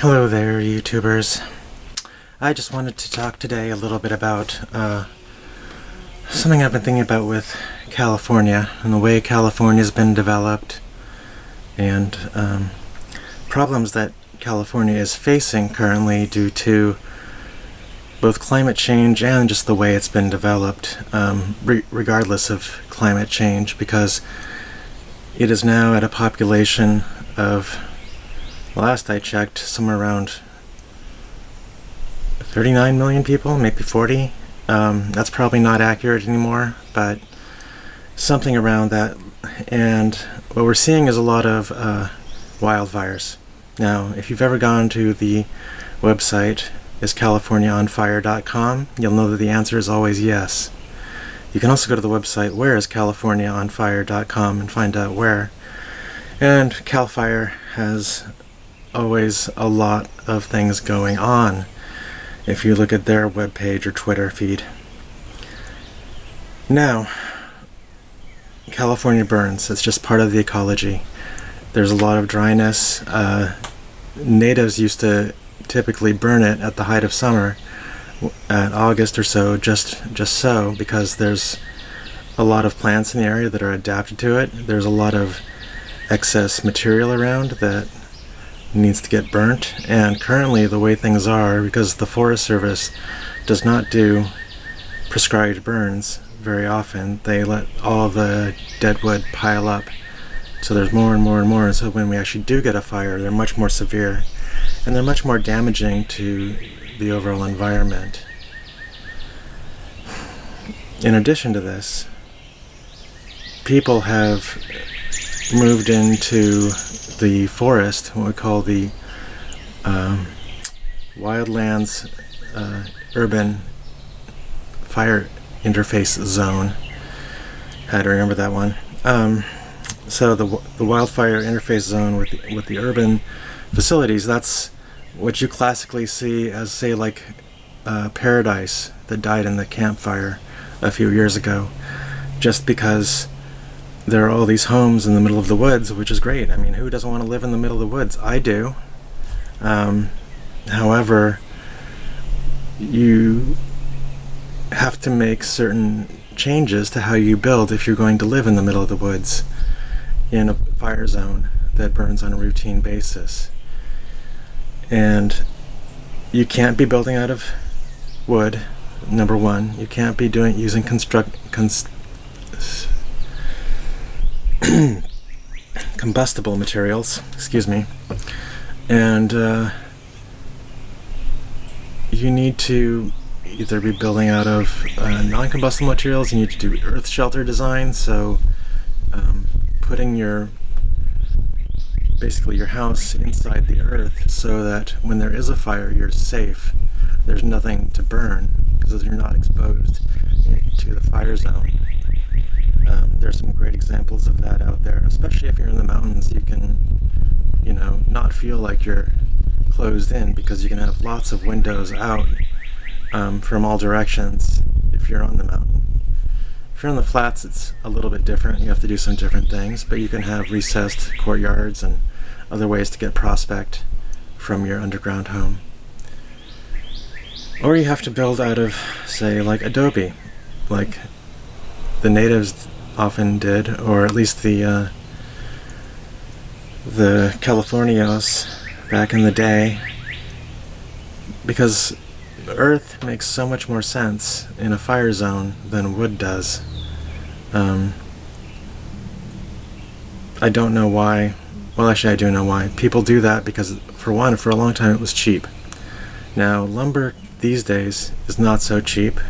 Hello there, YouTubers. I just wanted to talk today a little bit about something I've been thinking about with California and the way California's been developed and problems that California is facing currently due to both climate change and just the way it's been developed, regardless of climate change, because it is now at a population of, last I checked, somewhere around 39 million people, maybe 40. That's probably not accurate anymore, but something around that. And what we're seeing is a lot of wildfires. Now, if you've ever gone to the website iscaliforniaonfire.com, you'll know that the answer is always yes. You can also go to the website whereiscaliforniaonfire.com and find out where. And CAL FIRE has always a lot of things going on if you look at their webpage or Twitter feed. Now, California burns. It's just part of the ecology. There's a lot of dryness. Natives used to typically burn it at the height of summer, at August or so, just so, because there's a lot of plants in the area that are adapted to it. There's a lot of excess material around that needs to get burnt, and currently the way things are, because the Forest Service does not do prescribed burns very often, they let all the dead wood pile up, so there's more and more and more, and so when we actually do get a fire, they're much more severe and they're much more damaging to the overall environment. In addition to this, people have moved into the forest, what we call the wildlands urban fire interface zone. Had to remember that one. So the wildfire interface zone with the urban facilities, that's what you classically see as, say, like Paradise that died in the campfire a few years ago, just because there are all these homes in the middle of the woods, which is great. I mean, who doesn't want to live in the middle of the woods? I do. However, you have to make certain changes to how you build if you're going to live in the middle of the woods in a fire zone that burns on a routine basis. And you can't be building out of wood, number one. You can't be using combustible materials, excuse me, and you need to either be building out of non-combustible materials. You need to do earth shelter design, so putting basically your house inside the earth so that when there is a fire, you're safe. There's nothing to burn because you're not exposed to the fire zone. There's some great examples of that out there, especially if you're in the mountains. You can, not feel like you're closed in because you can have lots of windows out from all directions if you're on the mountain. If you're on the flats, it's a little bit different. You have to do some different things, but you can have recessed courtyards and other ways to get prospect from your underground home. Or you have to build out of, say, like adobe, like the natives often did, or at least the Californios back in the day, because earth makes so much more sense in a fire zone than wood does. I don't know why. Well, actually, I do know why. People do that because, for one, for a long time it was cheap. Now, lumber these days is not so cheap,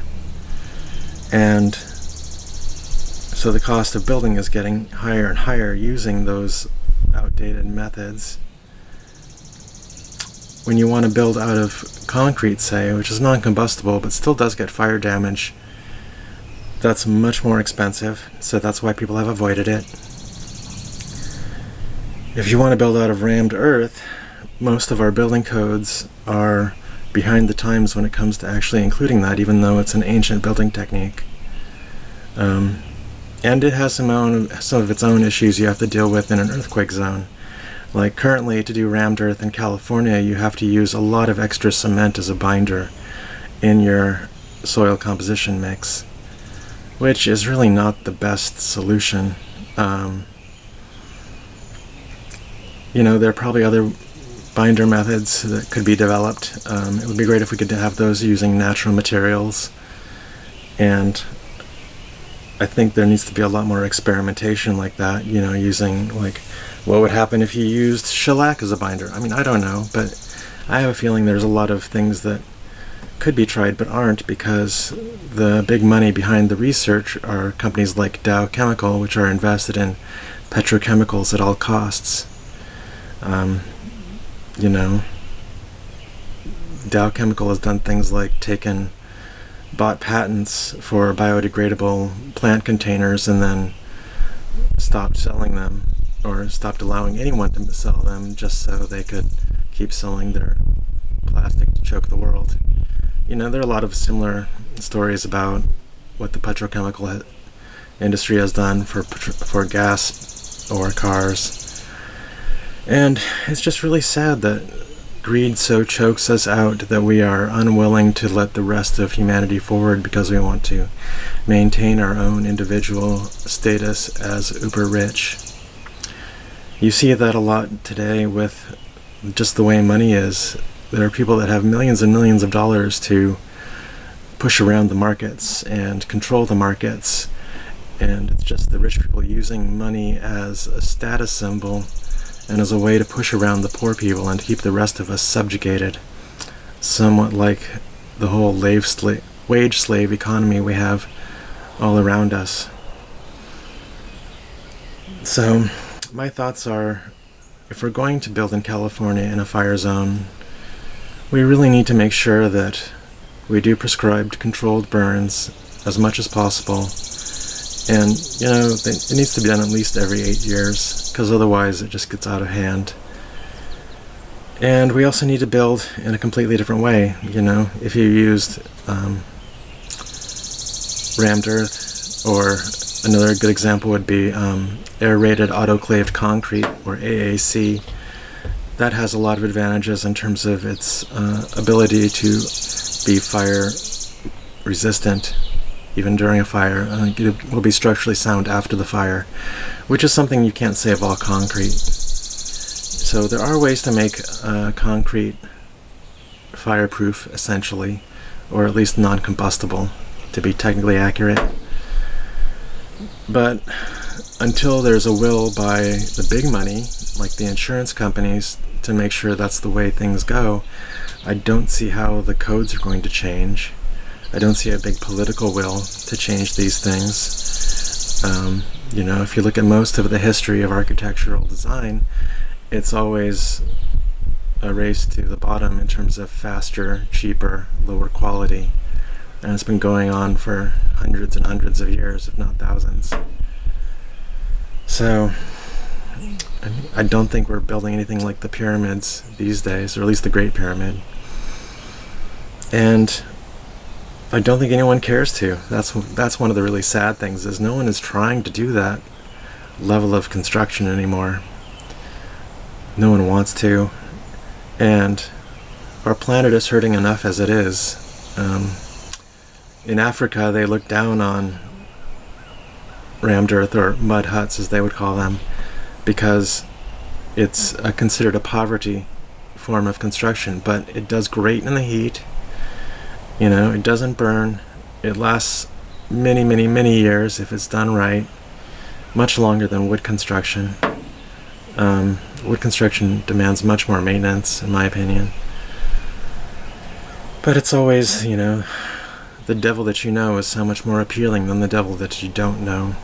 and so the cost of building is getting higher and higher using those outdated methods. When you want to build out of concrete, say, which is non-combustible but still does get fire damage, that's much more expensive, so that's why people have avoided it. If you want to build out of rammed earth, most of our building codes are behind the times when it comes to actually including that, even though it's an ancient building technique. And it has some of its own issues you have to deal with in an earthquake zone. Like currently, to do rammed earth in California, you have to use a lot of extra cement as a binder in your soil composition mix, which is really not the best solution. There are probably other binder methods that could be developed. It would be great if we could have those using natural materials, and I think there needs to be a lot more experimentation like that, using like what would happen if you used shellac as a binder. I mean, I don't know, but I have a feeling there's a lot of things that could be tried but aren't, because the big money behind the research are companies like Dow Chemical, which are invested in petrochemicals at all costs. Dow Chemical has done things like bought patents for biodegradable plant containers and then stopped selling them, or stopped allowing anyone to sell them, just so they could keep selling their plastic to choke the world. There are a lot of similar stories about what the petrochemical industry has done for gas or cars. And it's just really sad that greed so chokes us out that we are unwilling to let the rest of humanity forward because we want to maintain our own individual status as uber rich. You see that a lot today with just the way money is. There are people that have millions and millions of dollars to push around the markets and control the markets, and it's just the rich people using money as a status symbol and as a way to push around the poor people and to keep the rest of us subjugated, somewhat like the whole wage slave economy we have all around us. So my thoughts are, if we're going to build in California in a fire zone, we really need to make sure that we do prescribed controlled burns as much as possible. And, it needs to be done at least every 8 years, because otherwise it just gets out of hand. And we also need to build in a completely different way. If you used rammed earth, or another good example would be aerated autoclaved concrete, or AAC. That has a lot of advantages in terms of its ability to be fire resistant even during a fire. It will be structurally sound after the fire, which is something you can't say of all concrete. So there are ways to make concrete fireproof, essentially, or at least non-combustible, to be technically accurate. But until there's a will by the big money, like the insurance companies, to make sure that's the way things go, I don't see how the codes are going to change. I don't see a big political will to change these things. If you look at most of the history of architectural design, it's always a race to the bottom in terms of faster, cheaper, lower quality. And it's been going on for hundreds and hundreds of years, if not thousands. So I don't think we're building anything like the pyramids these days, or at least the Great Pyramid. And I don't think anyone cares to. That's one of the really sad things, is no one is trying to do that level of construction anymore. No one wants to. And our planet is hurting enough as it is. In Africa, they look down on rammed earth, or mud huts as they would call them, because it's considered a poverty form of construction, but it does great in the heat. It doesn't burn. It lasts many, many, many years if it's done right. Much longer than wood construction. Wood construction demands much more maintenance, in my opinion. But it's always, the devil that you know is so much more appealing than the devil that you don't know.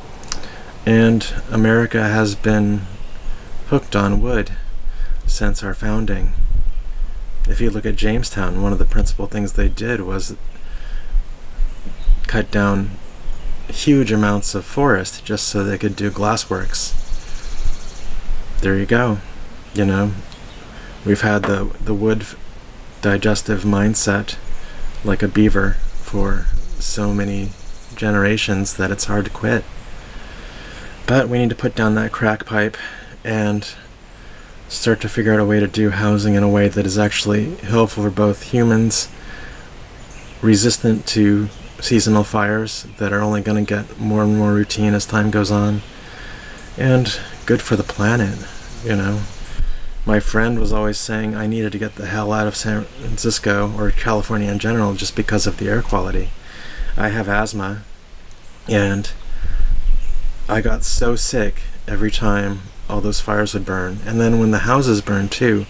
And America has been hooked on wood since our founding. If you look at Jamestown, one of the principal things they did was cut down huge amounts of forest just so they could do glassworks. There you go. We've had the wood digestive mindset like a beaver for so many generations that it's hard to quit. But we need to put down that crack pipe and start to figure out a way to do housing in a way that is actually helpful for both humans, resistant to seasonal fires that are only going to get more and more routine as time goes on, and good for the planet, you know. My friend was always saying I needed to get the hell out of San Francisco or California in general just because of the air quality. I have asthma, and I got so sick every time all those fires would burn. And then when the houses burn too,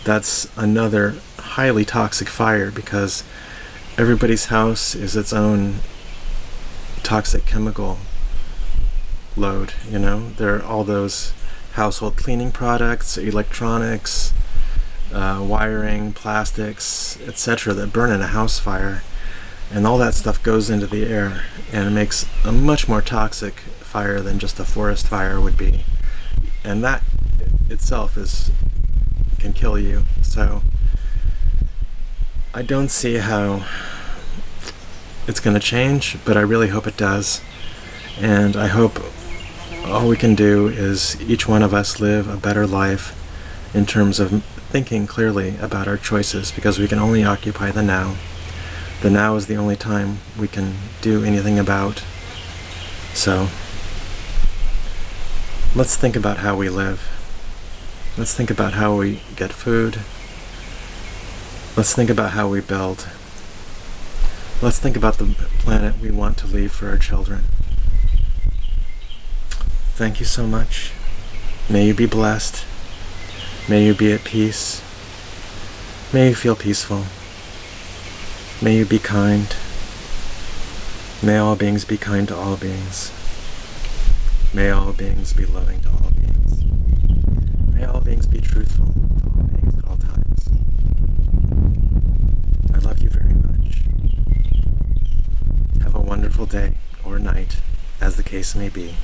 that's another highly toxic fire, because everybody's house is its own toxic chemical load, you know. There are all those household cleaning products, electronics, wiring, plastics, etc. that burn in a house fire, and all that stuff goes into the air, and it makes a much more toxic fire than just a forest fire would be, and that itself can kill you. So I don't see how it's going to change, but I really hope it does, and I hope all we can do is each one of us live a better life in terms of thinking clearly about our choices, because we can only occupy the now. The now is the only time we can do anything about. So let's think about how we live. Let's think about how we get food. Let's think about how we build. Let's think about the planet we want to leave for our children. Thank you so much. May you be blessed. May you be at peace. May you feel peaceful. May you be kind. May all beings be kind to all beings. May all beings be loving to all beings. May all beings be truthful to all beings at all times. I love you very much. Have a wonderful day or night, as the case may be.